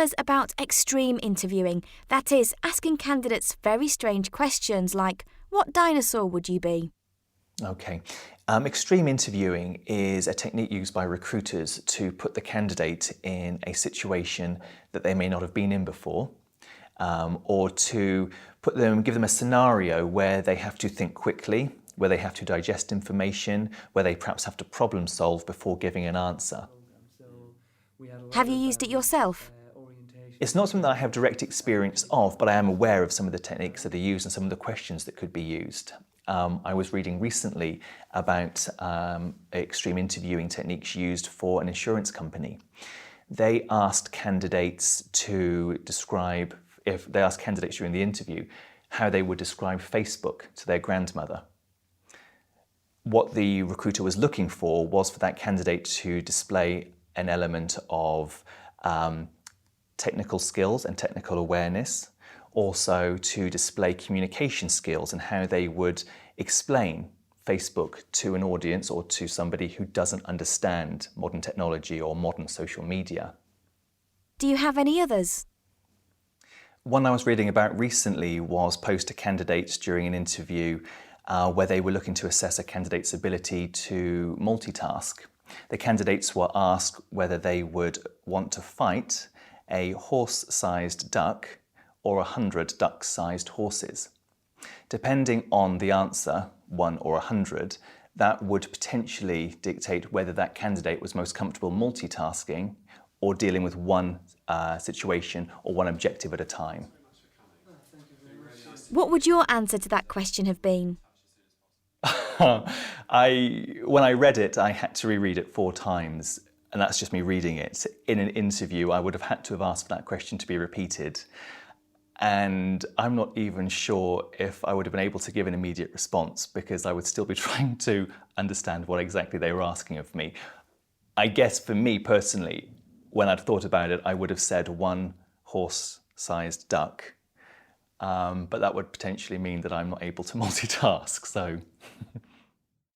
us about extreme interviewing, that is, asking candidates very strange questions like, what dinosaur would you be? Okay. Extreme interviewing is a technique used by recruiters to put the candidate in a situation that they may not have been in before, or to give them a scenario where they have to think quickly, where they have to digest information, where they perhaps have to problem solve before giving an answer. Have you used it yourself? It's not something that I have direct experience of, but I am aware of some of the techniques that are used and some of the questions that could be used. I was reading recently about extreme interviewing techniques used for an insurance company. They asked candidates to describe, if they asked candidates during the interview, how they would describe Facebook to their grandmother. What the recruiter was looking for was for that candidate to display an element of technical skills and technical awareness, also to display communication skills and how they would explain Facebook to an audience or to somebody who doesn't understand modern technology or modern social media. Do you have any others? One I was reading about recently was posed to candidates during an interview where they were looking to assess a candidate's ability to multitask. The candidates were asked whether they would want to fight a horse-sized duck or 100 duck-sized horses. Depending on the answer, 1 or 100, that would potentially dictate whether that candidate was most comfortable multitasking or dealing with one situation or one objective at a time. What would your answer to that question have been? When I read it, I had to reread it 4 times, and that's just me reading it. In an interview, I would have had to have asked for that question to be repeated. And I'm not even sure if I would have been able to give an immediate response because I would still be trying to understand what exactly they were asking of me. I guess for me personally, when I'd thought about it, I would have said 1 horse-sized duck. But that would potentially mean that I'm not able to multitask, so